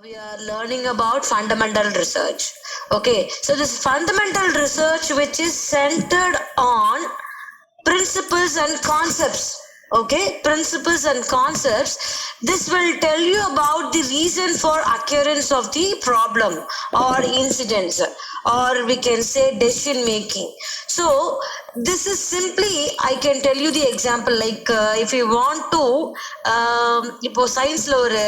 we are learning about fundamental research. Okay, so this fundamental research which is centered on principles and concepts. Okay, principles and concepts. This will tell you about the reason for occurrence of the problem or incidents, or we can say decision making. So this is simply, I can tell you the example, like if you want to இப்போ சயின்ஸ்ல ஒரு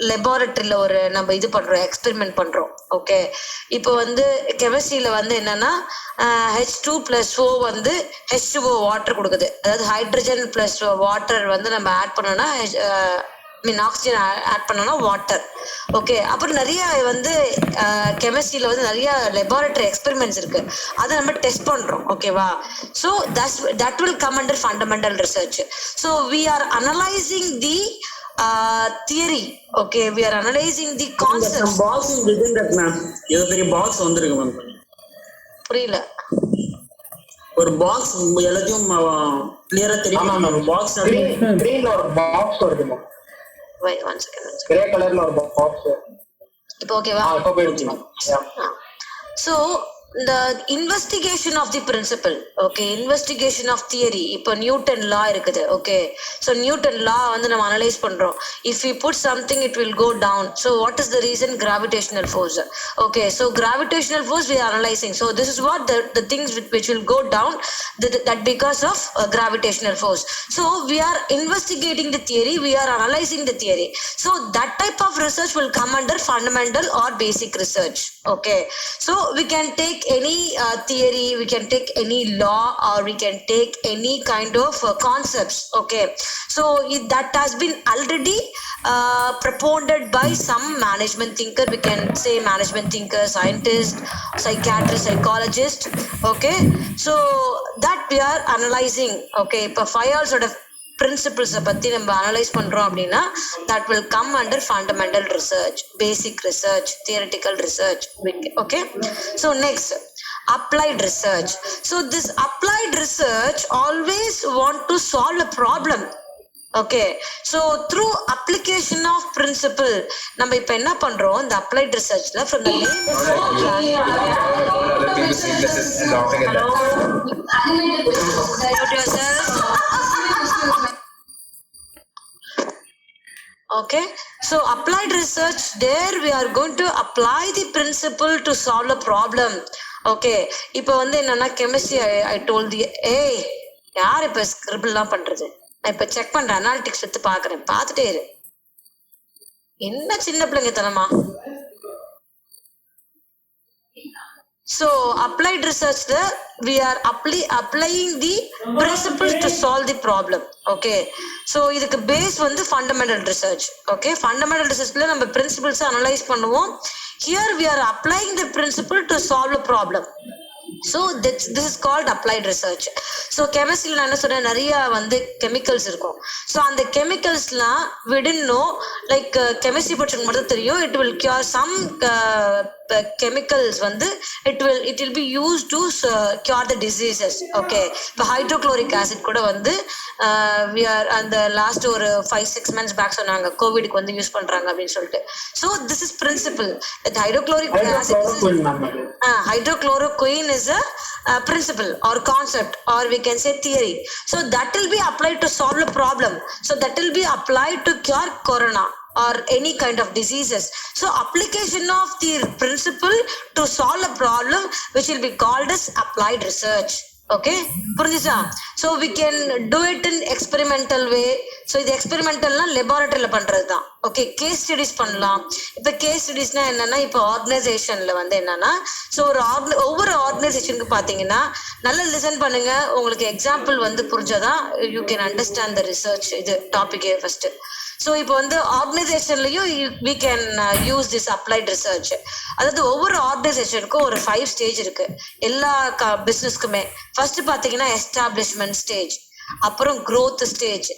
லெபார்டரியில ஒரு நம்ம இது பண்றோம், experiment பண்றோம். Okay, இப்போ வந்து கெமிஸ்ட்ரியில வந்து என்னன்னா H2+O வந்து H2O வாட்டர் கொடுக்குது. அதாவது ஹைட்ரஜன் பிளஸ் வாட்டர் வந்து நம்ம ஆட் பண்ணோம்னா ஆக்சிஜன் ஆட் பண்ணோம்னா வாட்டர். ஓகே, அப்புறம் நிறைய வந்து கெமிஸ்ட்ரியில வந்து நிறைய லெபார்டரி எக்ஸ்பெரிமெண்ட்ஸ் இருக்கு, அதை நம்ம டெஸ்ட் பண்றோம். ஓகேவா? So that will come under fundamental research. So we are analyzing the theory. Okay, we are analyzing the concepts. box is within that, ma'am. இது பெரிய பாக்ஸ் வந்திருக்கு மேம். புரியல. ஒரு பாக்ஸ் எல்லாத்தையும் கிளியரா தெரியும் மேம். பாக்ஸ் கிரீன்ல ஒரு பாக்ஸ் வருது ma'am. Wait one second. Grey கலர்ல ஒரு பாக்ஸ். இப்போ ஓகேவா? இப்போ போயிடுச்சு ma'am. So the investigation of the principle, okay, investigation of theory. இப்போ நியூட்டன் லா இருக்குது. ஓகே, ஸோ நியூட்டன் லா வந்து நம்ம அனலைஸ் பண்றோம். If you put something it will go down. So what is the reason? Gravitational force. Okay, so gravitational force we are analyzing. So this is what the things which will go down, that because of gravitational force. So we are investigating the theory, we are analyzing the theory. So that type of research will come under fundamental or basic research. Okay, so we can take any theory, we can take any law, or we can take any kind of concepts. Okay, so that has been already proponed by some management thinker. We can say management thinker, scientist, psychiatrist, psychologist. Okay, so that we are analyzing. Okay, இப்போ 5 sort of principles பத்தி நம்ம analyse பண்றோம் அப்படின்னா that will come under fundamental research, basic research, theoretical research. Okay, so next, applied research. So this applied research always want to solve a problem. Okay, so through application of principle நம்ம இப்ப என்ன பண்றோம், இந்த applied researchல from the name okay, so applied research, there we are going to apply the principle to solve a problem. Okay, இப்போ வந்து என்னன்னா chemistry I told you, ஏய் யார் இப்ப ஸ்கிரிபிள்லாம் பண்றது, நான் இப்ப செக் பண்றேன், அனாலிட்டிக்ஸ் எடுத்து பாக்குறேன், பார்த்துட்டே இரு. என்ன சின்ன பிள்ளைங்க தனமா. So applied research, we are applying the principles to solve the problem. Okay, so இதுக்கு பேஸ் வந்து fundamental research. Okay, fundamental researchல நம்ம principles அனலைஸ் பண்ணுவோம். Here we are applying the principle to solve a problem. So this is called applied research. So chemistry நான் என்ன சொன்னேன், நிறைய வந்து chemicals இருக்கும். So அந்த chemicalsலாம் we didn't know, like chemistry படிச்சவங்க மட்டும் தெரியும், it will cure some chemicals வந்து it will be used to cure the diseases. Okay, இப்போ ஹைட்ரோக்ளோரிக் ஆசிட் கூட வந்து we are அந்த லாஸ்ட் ஒரு 5-6 months பேக் சொன்னாங்க கோவிட்க்கு வந்து யூஸ் பண்றாங்க அப்படின்னு சொல்லிட்டு. So this is principle that hydrochloric acid, hydrochloroquine is a principle or concept, or we can say theory. So that will be applied to solve a problem. So that will be applied to cure corona or any kind of diseases. So application of the principle to solve a problem, which will be called as applied research. Okay, புரிஞ்சுச்சா? So we can do it in experimental way. So இது எக்ஸ்பெரிமெண்டல்னா லெபார்டரியில பண்றது தான். Okay, case studies பண்ணலாம். இப்போ case ஸ்டடிஸ்னா என்னன்னா, இப்போ ஆர்கனைசேஷன்ல வந்து என்னன்னா, ஸோ ஒவ்வொரு ஆர்கனைசேஷனுக்கு பார்த்தீங்கன்னா நல்லா லிசன் பண்ணுங்க, உங்களுக்கு எக்ஸாம்பிள் வந்து புரிஞ்சாதான் you can understand the research இது டாபிக்கே ஃபர்ஸ்ட். ஸோ இப்போ வந்து ஆர்கனைசேஷன்லையும் we can use this applied research. அதாவது ஒவ்வொரு ஆர்கனைசேஷனுக்கும் ஒரு 5 ஸ்டேஜ் இருக்கு எல்லா பிஸ்னஸ்க்குமே. ஃபர்ஸ்ட் பார்த்தீங்கன்னா எஸ்டாப்ளிஷ்மெண்ட் ஸ்டேஜ், அப்புறம் growth stage,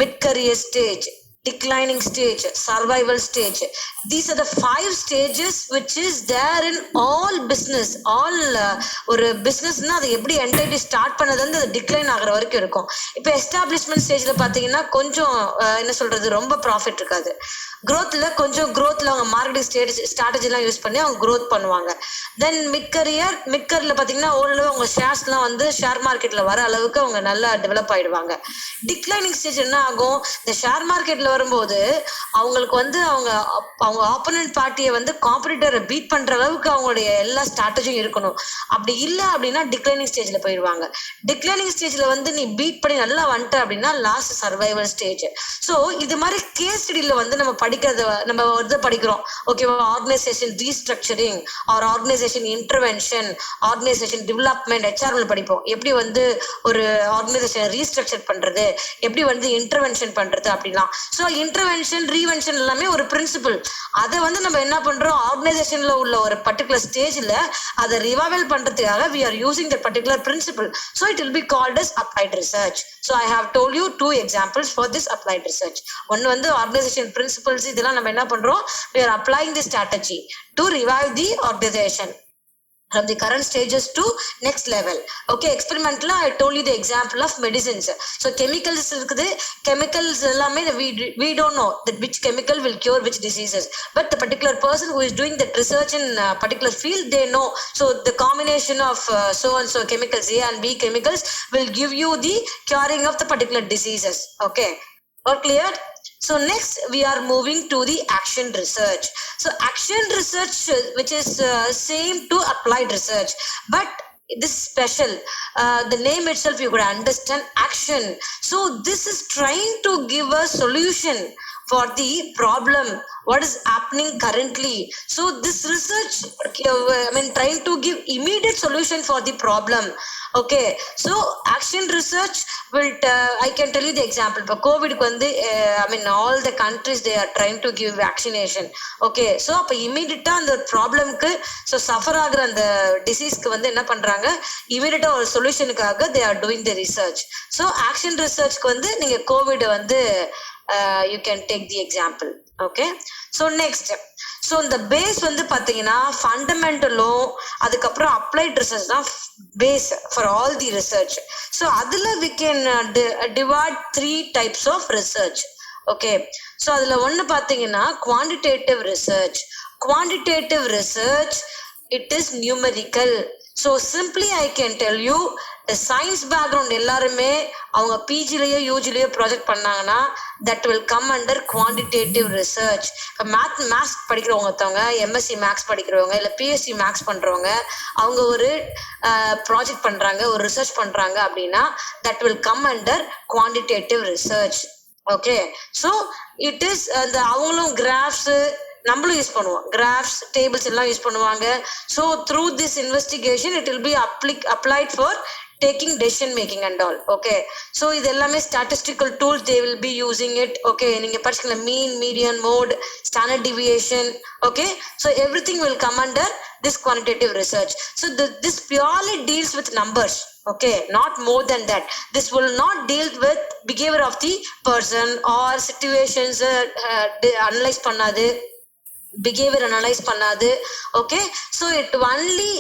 mid career stage, declining stage, survival stage. These are the 5 stages which is there in all business. All ஒரு பிசினஸ்னா அது எப்படி என்டைட்டி ஸ்டார்ட் பண்ணதுல இருந்து அது டிக்ளைன் ஆகுற வரைக்கும் இருக்கும். இப்போ எஸ்டாப்ளிஷ்மெண்ட் ஸ்டேஜ்ல பாத்தீங்கன்னா கொஞ்சம் என்ன சொல்றது ரொம்ப ப்ராஃபிட் இருக்காது. growthல கொஞ்சம் growthல அவங்க மார்க்கெட்டிங் ஸ்ட்ராட்டஜி எல்லாம் யூஸ் பண்ணி அவங்க growth பண்ணுவாங்க. தென் மிட் கரியர்ல பாத்தீங்கன்னா ஓரளவு அவங்க ஷேர்ஸ் எல்லாம் வந்து ஷேர் மார்க்கெட்ல வர அளவுக்கு அவங்க நல்லா டெவலப் ஆயிடுவாங்க. டிக்ளைனிங் ஸ்டேஜ் என்ன ஆகும், இந்த ஷேர் மார்க்கெட்ல வரும்போது அவங்களுக்கு வந்து அவங்க ஆப்போனன்ட் பார்ட்டியை வந்து காம்படிட்டரை பீட் பண்ற அளவுக்கு அவங்களுடைய எல்லா ஸ்ட்ராட்டஜியும் இருக்கணும். அப்படி இல்லை அப்படின்னா டிக்ளைனிங் ஸ்டேஜ்ல போயிடுவாங்க. டிக்ளைனிங் ஸ்டேஜ்ல வந்து நீ பீட் பண்ணி நல்லா வந்துட்ட அப்படின்னா லாஸ்ட் சர்வைவல் ஸ்டேஜ். ஸோ இது மாதிரி கேஸ் ஸ்டடியில வந்து நம்ம படிக்கிறோம் ஓகேவா. Organisation restructuring or organisation intervention, organisation development, HRM படிப்போம். எப்படி வந்து ஒரு ஆர்கனைசேஷன் ரீஸ்ட்ரக்சர் பண்றது, எப்படி வந்து இன்டர்வென்ஷன் பண்றது அப்படிலாம். ஸோ இன்டர்வென்ஷன் ரீவென்ஷன் எல்லாமே ஒரு பிரின்சிபல். அதை வந்து நம்ம என்ன பண்றோம், ஆர்கனைசேஷன்ல உள்ள ஒரு பர்டிகுலர் ஸ்டேஜ்ல அதை ரிவைவல் பண்றதுக்காக we are using that particular principle. So it will be called as applied research. So I have told you 2 examples for this applied research. ஒன்னு வந்து organization principles, இதெல்லாம் நம்ம என்ன பண்றோம், we are applying the strategy to revive the organization from the current stages to next level. Okay, experimentally I told you the example of medicines. So chemicals இருக்குது, chemicals எல்லாமே we don't know that which chemical will cure which diseases, but the particular person who is doing that research in particular field, they know. So the combination of so and so chemicals, A and B chemicals, will give you the curing of the particular diseases. Okay, all clear? So next we are moving to the action research. So action research, which is same to applied research, but this is special. The name itself you could understand, action. So this is trying to give a solution for the problem what is happening currently. So this research trying to give immediate solution for the problem. Okay, so action research will I can tell you the example. For COVID வந்து all the countries they are trying to give vaccination. Okay, so அப்ப immediate அந்த ப்ராப்ளம்க்கு so suffer ஆகுற அந்த டிசீஸ்க்கு வந்து என்ன பண்றாங்க, immediate ஒரு சொல்யூஷனுக்காக they are doing the research. So action researchக்கு வந்து நீங்க கோவிட் வந்து you can take the example. Okay, so next, so இந்த பேஸ் வந்து பாத்தீங்கன்னா ஃபண்டமெண்டலும் அதுக்கப்புறம் அப்ளைட் ரிசர்ச் தான் base for all the research. So அதுல we can divide 3 types of research. Okay, so அதுல ஒன்னு பாத்தீங்கன்னா quantitative research. Quantitative research it is numerical. So simply I can tell you, the science background எல்லாருமே அவங்க பிஜிலயோ யூஜிலயோ project பண்ணாங்கன்னா that will come under quantitative research. Maths படிக்கிறவங்க ஒருத்தவங்க, MSc maths படிக்கிறவங்க இல்லை பிஎஸ்சி மேக்ஸ் பண்றவங்க, அவங்க ஒரு ப்ராஜெக்ட் பண்றாங்க, ஒரு ரிசர்ச் பண்றாங்க அப்படின்னா that will come under quantitative research. Okay, so it is அவங்களும் கிராஃப்ஸ் நம்மளும் யூஸ் பண்ணுவோம், கிராஃப்ஸ் டேபிள்ஸ் எல்லாம் யூஸ் பண்ணுவாங்க. So through this investigation it will B applied for taking decision making and all. Okay, so இது எல்லாமே statistical tools they will be using it. Okay, நீங்க படிச்சுக்கலாம் mean, median, mode, standard deviation. Okay, so everything will come under this quantitative research. So this purely deals with numbers. Okay, not more than that. This will not deal with behavior of the person or situations analyze பண்ணாது, behavior analyze பண்ணாது. Okay, so it only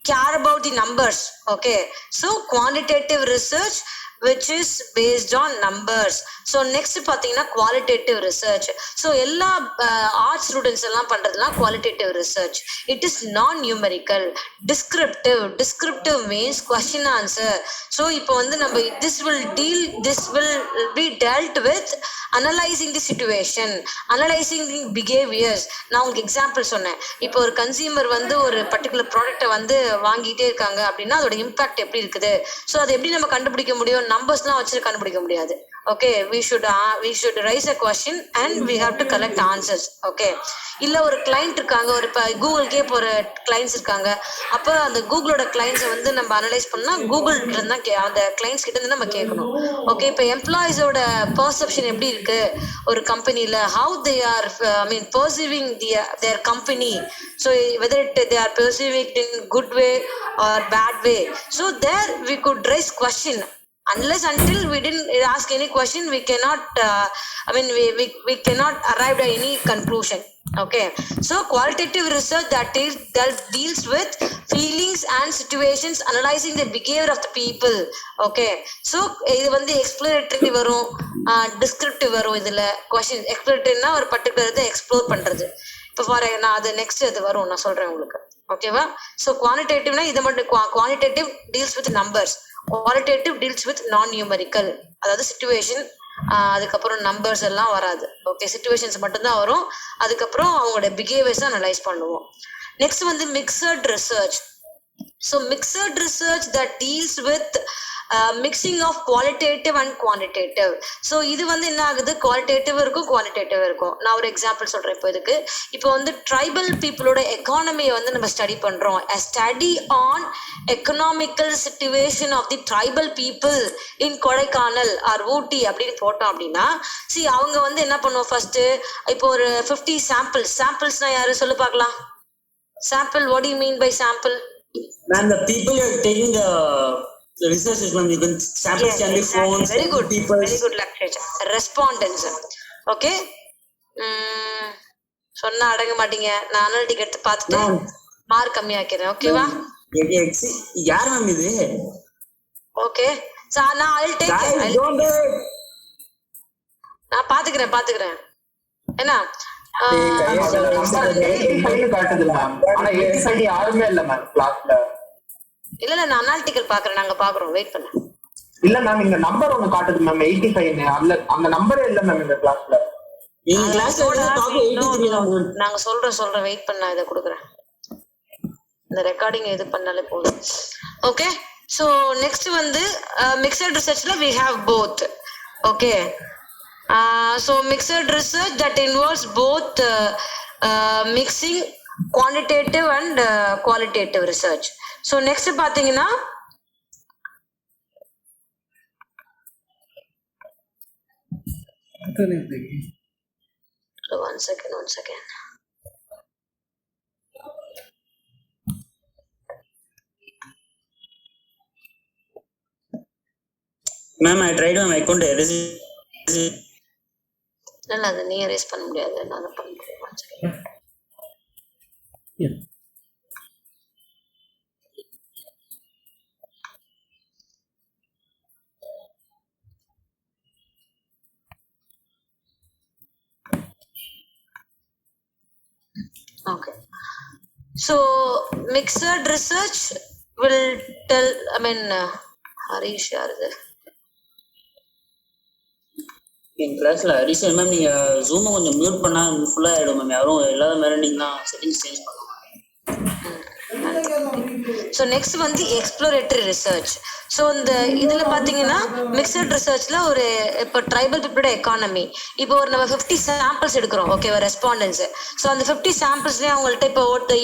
care about the numbers. Okay, so quantitative research which is based on numbers. So next பாத்தீங்கன்னா qualitative research. So எல்லா art students எல்லாம் பண்றதுலாம் qualitative research. It is non-numerical. Descriptive means question answer. So இப்போ வந்து நம்ம this will be dealt with analyzing the situation, analyzing the behaviors. நான் உங்களுக்கு example சொன்னேன். இப்போ ஒரு கன்சியூமர் வந்து ஒரு பர்டிகுலர் ப்ராடக்ட்டை வந்து வாங்கிட்டே இருக்காங்க அப்படின்னா அதோட இம்பாக்ட் எப்படி இருக்குது, ஸோ அதை எப்படி நம்ம கண்டுபிடிக்க முடியும், நம்பர்ஸ்லாம் வச்சு கண்டுபிடிக்க முடியாது. Okay, we should raise a question and we have to collect answers. Okay, இல்ல ஒரு கிளைண்ட் இருக்காங்க, ஒரு கூகுள்கே போற கிளைண்ட்ஸ் இருக்காங்க, அப்ப அந்த கூகுளோட கிளைண்ட்ஸை வந்து நம்ம அனலைஸ் பண்ணா கூகுள் இருந்தா அந்த கிளைண்ட்ஸ் கிட்ட இருந்து நம்ம கேட்கணும். ஓகே, இப்ப எம்ப்ளாயிஸோட பர்செப்ஷன் எப்படி இருக்கு ஒரு கம்பெனில, how they are perceiving their company, so whether they are perceiving it in good way or bad way. So there we could raise question. unless until we didn't ask any question, we cannot we cannot arrive at any conclusion. Okay, so qualitative research that deals with feelings and situations, analyzing the behavior of the people. Okay, so இது வந்து exploratory வரும், descriptive வரும். இதுல question exploratoryனா ஒரு particular இதை explore பண்றது. இப்போ நான் அது நெக்ஸ்ட் அது வரும், நான் சொல்றேன் உங்களுக்கு. ஓகேவா? ஸோ குவான்டிடேட்டிவ்னா இது மட்டும், quantitative deals with numbers, qualitative deals with non numerical, அதாவது சிச்சுவேஷன், அதுக்கப்புறம் நம்பர்ஸ் எல்லாம் வராது. ஓகே, சிச்சுவேஷன்ஸ் மட்டும்தான் வரும். அதுக்கப்புறம் அவங்களோட பிஹேவியர்ஸ் அனலைஸ் பண்ணுவோம். நெக்ஸ்ட் வந்து mixed research. So mixed research that deals with mixing of qualitative and quantitative. So இது வந்து என்ன ஆகுது, குவாலிட்டேட்டிவ் இருக்கும், குவான்டிடேட்டிவ் இருக்கும். நான் ஒரு எக்ஸாம்பிள் சொல்றேன். இப்போ வந்து ட்ரைபல் பீப்புளோட எக்கானமியை வந்து நம்ம ஸ்டடி பண்றோம். a study on economical situation of the tribal people in Kodaikanal or Ooty அப்படின்னு போட்டோம் அப்படின்னா, அவங்க வந்து என்ன பண்ணுவோம், ஃபர்ஸ்ட் இப்போ ஒரு 50 சாம்பிள்ஸ்னா யாரு சொல்லு பார்க்கலாம். Sample, what do you mean by sample? Man, the people are taking the researchers, man, you can samples can be phones, very good people, very good lecture. Respondents. Okay, சொன்னா அடங்க மாட்டீங்க. நான் அனலிட்டிக் எடுத்து பார்த்துட்டு மார்க் கம்மியாக்கிறேன். ஓகேவா? யார் ma'am இது? Okay, so நான் I'll take it. நான் பாத்துக்கிறேன். என்ன இல்ல நான் அனாலிட்டிக்கல் பாக்குறேன். நாங்க பாக்குறோம், வெயிட் பண்ணு. இல்ல மேம், இந்த நம்பர் ஒன்னு காட்டுது மேம் 85. அந்த நம்பரே இல்ல மேம் இந்த கிளாஸ்ல. நாங்க சொல்றேன், வெயிட் பண்ண, இதை கொடுக்குறேன். இந்த ரெக்கார்டிங் இது பண்ணாலே போதும். ஓகே, சோ நெக்ஸ்ட் வந்து மிக்சட் ரிசர்ச்ல we have both. Okay, so mixed research that involves both mixing quantitative and qualitative research. So next பாத்தீங்கன்னா one second. Ma'am, I tried my account. இல்ல அது நீ erase பண்ண முடியாது, நான் பண்றேன். one second. Okay, so mixed research will tell, Harish யாருது என் கிளாஸ்ல ஹரிஷ் மேம், நீங்க ஜூம் கொஞ்சம் மியூட் பண்ணா ஃபுல்லா ஆயிடும் மேம். யாரும் இல்லாத மாதிரி நீங்க செட்டிங்ஸ் சேஞ்ச் பண்ணுங்க. ஸோ நெக்ஸ்ட் வந்து எக்ஸ்ப்ளோரேட்டரி ரிசர்ச். ஸோ இந்த இதில் பார்த்தீங்கன்னா மிக்சட் ரிசர்ச்சில் ஒரு இப்போ ட்ரைபல் பீப்புளோட எக்கானமி, இப்போ ஒரு நம்ம 50 சாம்பிள்ஸ் எடுக்கிறோம். ஓகேவா, ரெஸ்பாண்டன்ஸ். ஸோ அந்த 50 சாம்பிள்ஸ்லேயே அவங்கள்ட்ட இப்போ ஒருத்த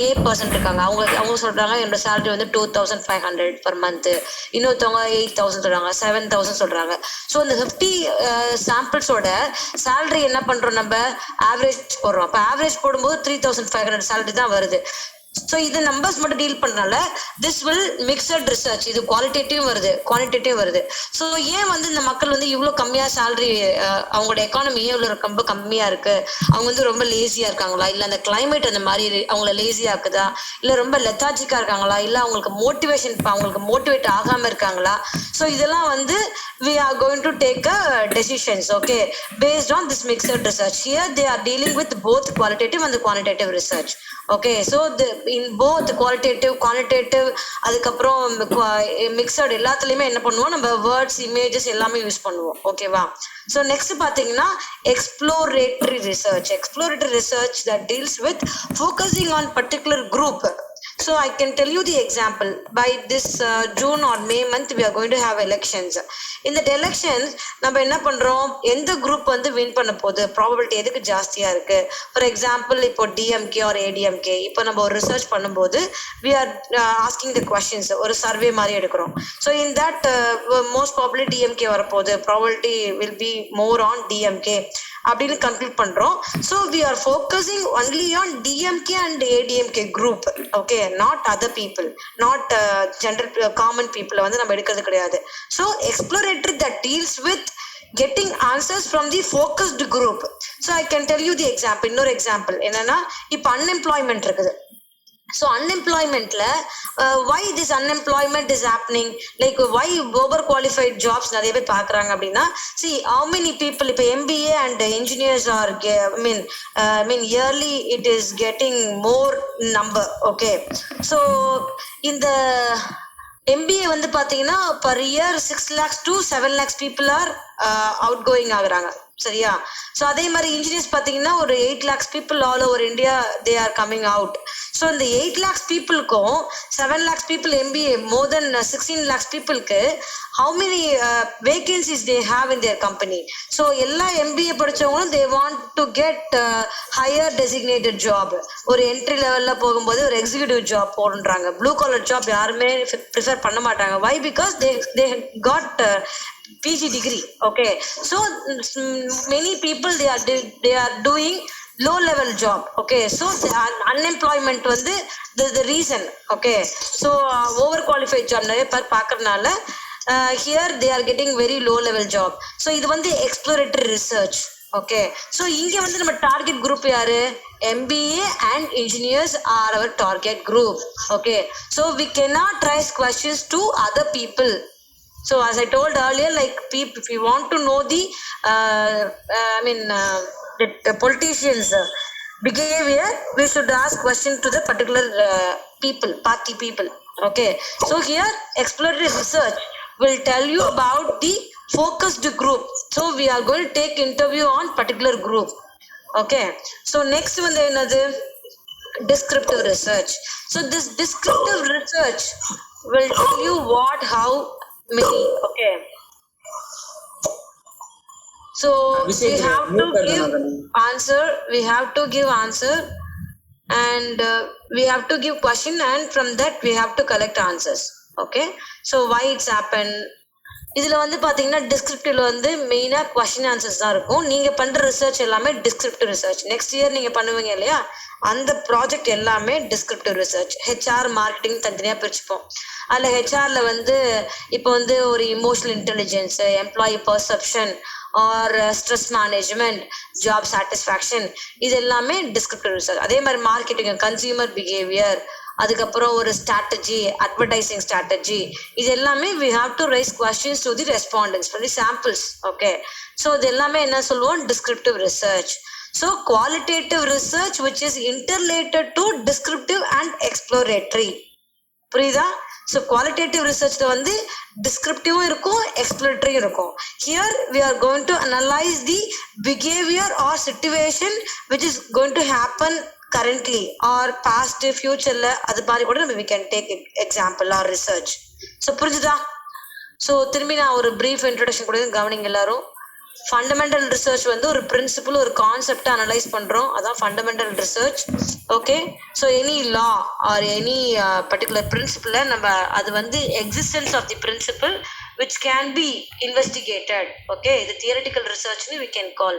ஏ பர்சன்ட் இருக்காங்க. அவங்க சொல்கிறாங்க என்னோட சேலரி வந்து 2500 per month. இன்னொருத்தவங்க 8000 சொல்கிறாங்க, 7000 சொல்கிறாங்க. ஸோ அந்த 50 சாம்பிள்ஸோட சேலரி என்ன பண்ணுறோம், நம்ம ஆவரேஜ் போடுறோம். அப்போ ஆவரேஜ் போடும்போது 3500 சேலரி தான் வருது. ஸோ இது நம்பர்ஸ் மட்டும் டீல் பண்ணனால திஸ் வில் மிக்சட் ரிசர்ச். இது குவாலிட்டேட்டிவ் வருது, குவான்டிடேட்டிவ் வருது. ஸோ ஏன் வந்து இந்த மக்கள் வந்து இவ்வளோ கம்மியாக சேலரி, அவங்களோட எக்கானமி ஏன் இவ்வளோ ரொம்ப கம்மியாக இருக்கு? அவங்க வந்து ரொம்ப லேசியாக இருக்காங்களா, இல்லை அந்த கிளைமேட் அந்த மாதிரி அவங்கள லேசியாக இருக்குதா, இல்லை ரொம்ப லெத்தாஜிக்காக இருக்காங்களா, இல்லை அவங்களுக்கு மோட்டிவேட் ஆகாமல் இருக்காங்களா? ஸோ இதெல்லாம் வந்து we are going to take a decisions, okay, based on this mixed research. Here they are dealing with both qualitative and the quantitative research. Okay, so in both qualitative, quantitative, அதுக்கப்புறம் mixed எல்லாத்துலயுமே என்ன பண்ணுவோம், நம்ம words, images எல்லாமே use பண்ணுவோம். ஓகேவா? So next பார்த்தீங்கன்னா exploratory research that deals with focusing on particular group. So I can tell you the example. By this June or May month we are going to have elections. In the elections நம்ம என்ன பண்றோம், எந்த group வந்து win பண்ண போகுது, probability எதுக்கு ஜாஸ்தியா இருக்கு. ஃபார் எக்ஸாம்பிள் இப்போ DMK or ADMK, இப்போ நம்ம ஒரு ரிசர்ச் பண்ணும்போது we are asking the questions, ஒரு சர்வே மாதிரி எடுக்கிறோம். So in that most probably DMK வரப்போகுது, probability will be more on DMK. அப்படின்னு கன்க்ளூட் பண்றோம். So we are focusing only on DMK and ADMK group. Okay, not other people, not general common பீப்புளை வந்து நம்ம எடுக்கிறது கிடையாது. So exploratory that deals with getting answers from the focused group. So I can tell you the example. இன்னொரு example என்னன்னா, இப்போ unemployment இருக்குது. So அன்எம்ப்ளாய்மெண்ட்ல why this unemployment is happening, like why over qualified jobs நிறைய பேர் பார்க்குறாங்க அப்படின்னா, see how many people இப்போ MBA and engineers are I mean yearly it is getting more number. Okay, so இந்த MBA வந்து பாத்தீங்கன்னா per year 6 lakhs to 7 lakhs people are outgoing ஆகுறாங்க. சரியா? ஸோ அதே மாதிரி இன்ஜினியர்ஸ் பார்த்தீங்கன்னா ஒரு 8 lakhs people all over India they are coming out. So இந்த 8 lakhs peopleக்கும் 7 lakhs people MBA more than 16 lakhs peopleக்கு how many vacancies they have in their company. So எல்லா MBA படிச்சவங்களும் they want to get higher designated job. ஒரு entry லெவல்ல போகும்போது ஒரு executive job போடுறாங்க. Blue collar job யாருமே prefer பண்ண மாட்டாங்க. why? because they got PG degree. Okay, so many people they are doing low level job. Okay, so unemployment வந்து the reason. Okay, so over qualified job நிறைய பேர் பார்க்கறனால here they are getting very low level job. so இது வந்து exploratory research. Okay, so இங்க வந்து நம்ம target group யாரு? MBA and engineers are our target group. Okay, so we cannot raise questions to other people. So as I told earlier, like people, if you want to know the the politicians behavior, we should ask question to the particular people, party people. Okay, so here exploratory research will tell you about the focused group. So we are going to take interview on particular group. Okay, so next one another descriptive research. So this descriptive research will tell you what, how, many. Okay, so we have to give answer, we have to give answer, and we have to give question, and from that we have to collect answers. Okay, so why it's happened. இதுல வந்து பாத்தீங்கன்னா டிஸ்கிரிப்டிவ்ல வந்து மெயினா question answers தான் இருக்கும். நீங்க பண்ற research எல்லாமே டிஸ்கிரிப்டிவ் ரிசர்ச். நெக்ஸ்ட் இயர் நீங்க பண்ணுவீங்க இல்லையா, அந்த ப்ராஜெக்ட் எல்லாமே டிஸ்கிரிப்டிவ் ரிசர்ச். HR மார்க்கெட்டிங் தனித்தனியா பிரிச்சுப்போம். அதுல ஹெச்ஆர்ல வந்து இப்போ வந்து ஒரு emotional intelligence, employee perception or stress management, job satisfaction, இது எல்லாமே டிஸ்கிரிப்டிவ் ரிசர்ச். அதே மாதிரி மார்க்கெட்டிங், கன்சியூமர் பிஹேவியர், அதுக்கப்புறம் ஒரு ஸ்ட்ராட்டஜி, அட்வர்டைசிங் ஸ்ட்ராட்டஜி, இது எல்லாமே we have to raise questions to the respondents for the samples. Okay, so இது எல்லாமே என்ன சொல்லுவோம்? descriptive research. So qualitative research which is interrelated to descriptive and exploratory. புரியுதா? So qualitative researchல வந்து descriptive இருக்கும், exploratory இருக்கும். Here we are going to analyze the behavior or situation which is going to happen currently or past, futureல, அது மாதிரி கூட நம்ம we can take example or research. So புரிஞ்சுதா? So திரும்பி நான் ஒரு பிரீஃப் இன்ட்ரோடக்ஷன் கூட கவனிங்க எல்லாரும். ஃபண்டமெண்டல் ரிசர்ச் வந்து ஒரு பிரின்சிபிள், ஒரு கான்செப்டை அனலைஸ் பண்றோம், அதான் fundamental research. Okay, so any law or any particular பிரின்சிபிள நம்ம அது வந்து existence of the principle which can be investigated. Okay, இது தியரட்டிக்கல் ரிசர்ச்னு we can call.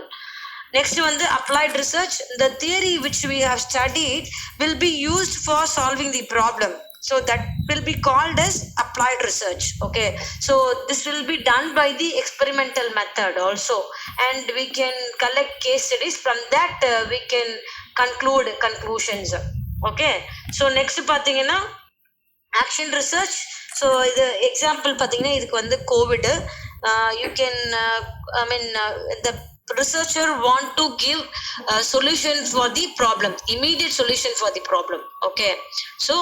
Next one, the applied research. The theory which we have studied will be used for solving the problem. So that will be called as applied research. Okay, so this will be done by the experimental method also, and we can collect case studies. From that we can conclude conclusions. Okay, so next பாத்தீங்கன்னா action research. So இது example பாத்தீங்கன்னா இதுக்கு வந்து Covid. You can the researcher want to give a solution for the problem, immediate solution for the problem. Okay, so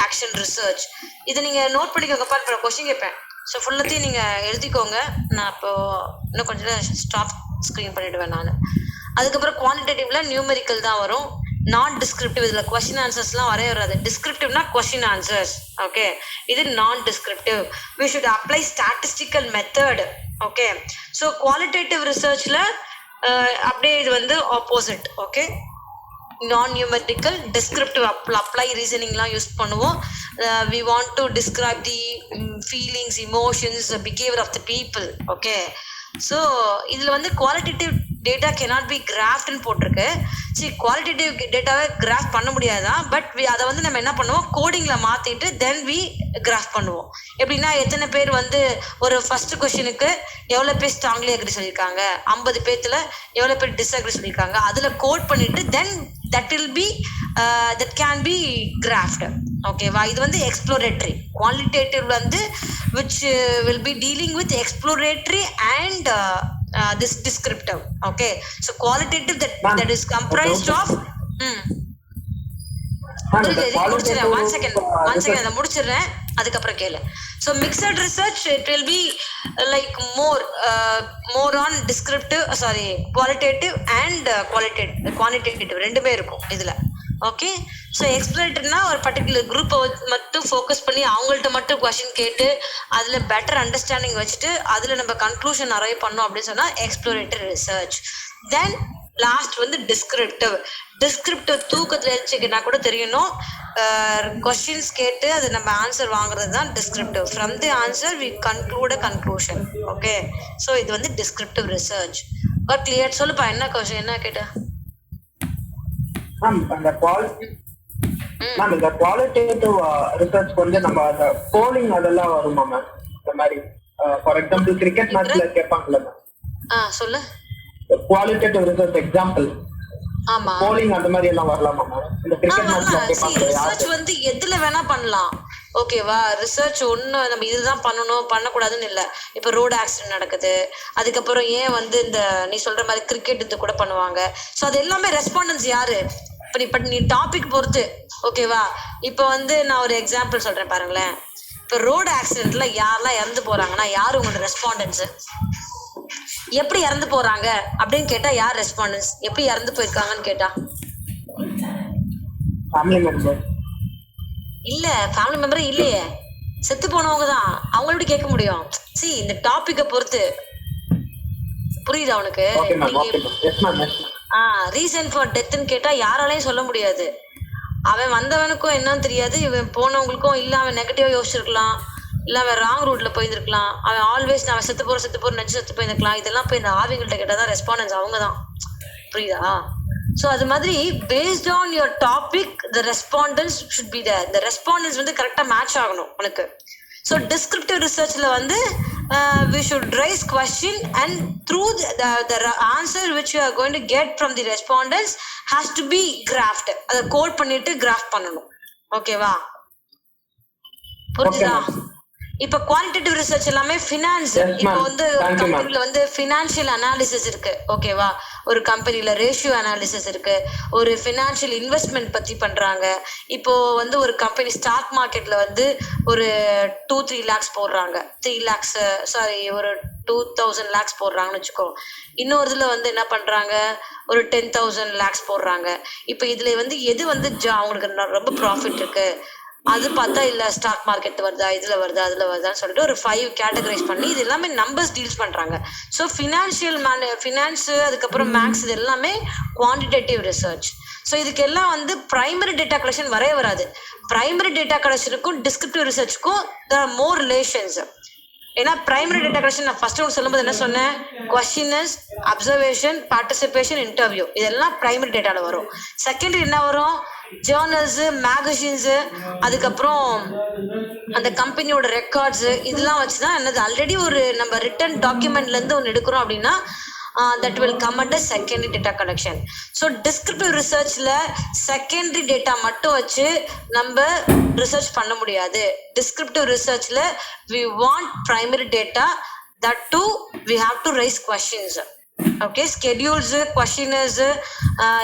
action research. இதை நீங்க note பண்ணிக்கோங்க. பாரு question கேட்பேன், ஸோ ஃபுல்லத்தையும் நீங்க எழுதிக்கோங்க. நான் இப்போ இன்னும் கொஞ்சம் ஸ்டாப் ஸ்க்ரீன் பண்ணிடுவேன் நான். அதுக்கப்புறம் குவான்டிடேட்டிவ்ல நியூமெரிக்கல் தான் வரும், நான் டிஸ்கிரிப்டிவ். இதுல கொஸ்டின் ஆன்சர்ஸ்லாம் வரவே வராது. டிஸ்கிரிப்டிவ்னா கொஸ்டின் ஆன்சர்ஸ். ஓகே, இது non descriptive. we should apply statistical method. Okay, so qualitative ரிசர்ச்ல அப்படியே இது வந்து opposite. Okay, non numerical, descriptive apply ரீசனிங்லாம் யூஸ் பண்ணுவோம். we want to describe the feelings, emotions, behavior of the people. Okay, so இதில் வந்து qualitative data cannot be graphed போட்டிருக்கு. சரி குவாலிட்டேட்டிவ் டேட்டாவை கிராஃப் பண்ண முடியாதான், பட் அதை வந்து நம்ம என்ன பண்ணுவோம், கோடிங்ல மாத்திட்டு தென் வி கிராஃப் பண்ணுவோம். எப்படின்னா எத்தனை பேர் வந்து ஒரு ஃபர்ஸ்ட் கொஸ்டினுக்கு எவ்வளவு பேர் ஸ்ட்ராங்லி அக்ரி சொல்லியிருக்காங்க, 50 பேர்த்துல எவ்வளவு பேர் டிஸ்அக்ரி சொல்லியிருக்காங்க, அதுல கோட் பண்ணிட்டு தென் that will be that can be graphed. ஓகேவா? இது வந்து எக்ஸ்ப்ளோரேட்டரி. குவாலிட்டேட்டிவ் வந்து which will be dealing with exploratory and this descriptive. Okay, so qualitative that is comprised of முடிச்சிடறேன். ஒன் செகண்ட் அதை முடிச்சிடுறேன், அதுக்கப்புறம் கேளு. So mixed research it will be like more on descriptive qualitative and quantitative ரெண்டுமே இருக்கும் இதுல. Okay, so எக்ஸ்ப்ளோரேட்டர்னா ஒரு particular குரூப்பை மட்டும் ஃபோக்கஸ் பண்ணி அவங்கள்ட்ட மட்டும் கொஸ்டின் கேட்டு அதுல பெட்டர் அண்டர்ஸ்டாண்டிங் வச்சுட்டு அதுல நம்ம கன்க்ளூஷன் அரைவ் பண்ணோம் அப்படின்னு சொன்னா எக்ஸ்ப்ளோரேட்டரி ரிசர்ச். தென் லாஸ்ட் வந்து டிஸ்கிரிப்டிவ். தூக்கத்துல எழுச்சிக்கிட்டா கூட தெரியணும், கொஸ்டின்ஸ் கேட்டு அது நம்ம ஆன்சர் வாங்குறது தான் descriptive. From the answer we conclude a conclusion. Okay, so இது வந்து டிஸ்கிரிப்டிவ் ரிசர்ச். பட் கிளியர் சொல்லுப்பா, என்ன கொஸ்டின் என்ன கேட்ட? அந்த குவாலிட்டேட்டிவ் ரிசர்ச் வந்து நம்ம அந்த போலிங் அதெல்லாம் வருமா மேம்? இந்த மாதிரி ஃபார் எக்ஸாம்பிள் கிரிக்கெட் மேட்ச்ல கேட்பாங்கல்ல மேம், சொல்லு. குவாலிட்டேட்டிவ் ரிசர்ச் எக்ஸாம்பிள் ஆமா, போலிங் அந்த மாதிரி எல்லாம் வரலாமா மேம்? இந்த கிரிக்கெட் மேட்ச்ல கேட்பாங்க. ரிசர்ச் வந்து எதுல வேணா பண்ணலாம். ஓகேவா? ரிசர்ச் ஒண்ணு நம்ம இதுதான் பண்ணணும் பண்ணக்கூடாதுன்னு இல்லை. இப்போ ரோடு ஆக்சிடென்ட் நடக்குது, அதுக்கப்புறம் ஏன் வந்து இந்த நீ சொல்ற மாதிரி கிரிக்கெட் இது கூட பண்ணுவாங்க. ஸோ அது எல்லாமே ரெஸ்பாண்டன்ஸ் யாரு? இப்போ நீ டாபிக் பொறுத்து. ஓகேவா? இப்போ வந்து நான் ஒரு எக்ஸாம்பிள் சொல்றேன் பாருங்களேன். இப்போ ரோடு ஆக்சிடென்ட்ல யாரெல்லாம் இறந்து போறாங்கன்னா யாரு உங்களோட ரெஸ்பாண்டன்ஸ்? எப்படி இறந்து போறாங்க அப்படின்னு கேட்டா யார் ரெஸ்பாண்டன்ஸ்? எப்படி இறந்து போயிருக்காங்கன்னு கேட்டா இல்ல, ஃபேமிலி மெம்பரே இல்லையே, செத்து போனவங்க தான். அவங்கள எப்படி கேட்க முடியும்? சி, இந்த டாபிக்கை பொறுத்து. புரியுதா உனக்கு? ரீசன் ஃபார் டெத்ன்னு கேட்டா யாராலையும் சொல்ல முடியாது. அவன் வந்தவனுக்கும் என்னன்னு தெரியாது, இவன் போனவங்களுக்கும் இல்ல அவன் நெகட்டிவா யோசிச்சிருக்கலாம், இல்ல அவன் ராங் ரூட்ல போயிருக்கலாம், அவன் ஆல்வேஸ் நான் செத்து போற நினைச்சு செத்து போயிருக்கலாம். இதெல்லாம் போய் இந்த ஆவிங்கள்ட்ட கேட்டாதான் ரெஸ்பாண்டன்ஸ் அவங்க தான். புரியுதா? ஸோ அது மாதிரி based on your topic the respondents should be there. இந்த ரெஸ்பாண்டன்ஸ் வந்து கரெக்டாக மேட்ச் ஆகணும் உனக்கு. ஸோ டிஸ்கிரிப்டிவ் ரிசர்ச்ல வந்து we should raise question and through the answer which you are going to get from the respondents has to be graphed. அதை code பண்ணிட்டு graph பண்ணணும். ஓகேவா? புரியுதா? இப்ப குவாலிட்டேட்டிவ் ரிசர்ச் எல்லாமே ஃபினான்ஸ். இப்போ வந்து கம்பெனில வந்து ஃபினான்ஷியல் அனாலிசிஸ் இருக்கு. ஓகேவா? ஒரு கம்பெனில ரேஷியோ அனாலிசிஸ் இருக்கு, ஒரு ஃபினான்ஷியல் இன்வெஸ்ட்மெண்ட் பத்தி பண்றாங்க. இப்போ வந்து ஒரு கம்பெனி ஸ்டாக் மார்க்கெட்ல வந்து ஒரு 2-3 lakhs போடுறாங்க, 3 lakhs ஒரு 2000 lakhs போடுறாங்கன்னு வச்சுக்கோ. இன்னொரு இதுல வந்து என்ன பண்றாங்க, ஒரு 10,000 lakhs போடுறாங்க. இப்போ இதுல வந்து எது வந்து அவங்களுக்கு ரொம்ப ப்ராஃபிட் இருக்கு அது பார்த்தா இல்ல ஸ்டாக் மார்க்கெட் வருதா, இதுல வருதா, அதுல வருதான்னு சொல்லிட்டு ஒரு 5 கேட்டகரைஸ் பண்ணி இது எல்லாமே நம்பர்ஸ் டீல்ஸ் பண்றாங்க. ஸோ ஃபினான்ஸ் அதுக்கப்புறம் மேக்ஸ் இது எல்லாமே குவான்டிடேட்டிவ் ரிசர்ச். ஸோ இதுக்கு எல்லாம் வந்து பிரைமரி டேட்டா கலெக்ஷன் வராது. பிரைமரி டேட்டா கலெக்ஷனுக்கும் டிஸ்கிரிப்டிவ் ரிசர்ச்சுக்கும் there are more relations. ஏன்னா பிரைமரி டேட்டா கலெக்ஷன் நான் ஃபர்ஸ்ட் சொல்லும்போது என்ன சொன்னேன், கொஸ்டினஸ், அப்சர்வேஷன், பார்ட்டிசிபேஷன், இன்டர்வியூ, இதெல்லாம் பிரைமரி டேட்டால வரும். செகண்டரி என்ன வரும், ஜேர்னல்ஸ், மேகசின்ஸ், அதுக்கப்புறம் அந்த கம்பெனியோட ரெக்கார்ட்ஸ், இதெல்லாம் வச்சுதான் என்னது ஆல்ரெடி ஒரு நம்ம ரிட்டன் டாக்குமெண்ட்ல இருந்து ஒன்று எடுக்கிறோம் அப்படின்னா that will come under secondary data collection. So descriptive researchல secondary data மட்டும் வச்சு நம்ம research பண்ண முடியாது. Descriptive researchல we want primary data, that too we have to raise questions. Okay, schedules, questionnaires,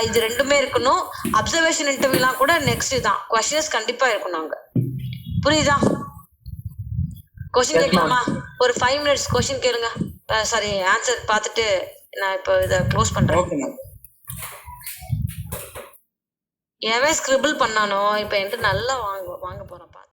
இது ரெண்டுமே இருக்கணும். observation interviewலாம் கூட next தான், questionnaires கண்டிப்பா இருக்கணும் அங்க. புரியுதா? கொஸ்டின் கேட்கலாமா? ஒரு 5 minutes கொஸ்டின் கேளுங்க. ஆன்சர் பார்த்துட்டு நான் இப்போ இதை க்ளோஸ் பண்றேன். எவன் ஸ்கிரிபிள் பண்ணானோ இப்போ என்கிட்ட நல்லா வாங்க போறேன்.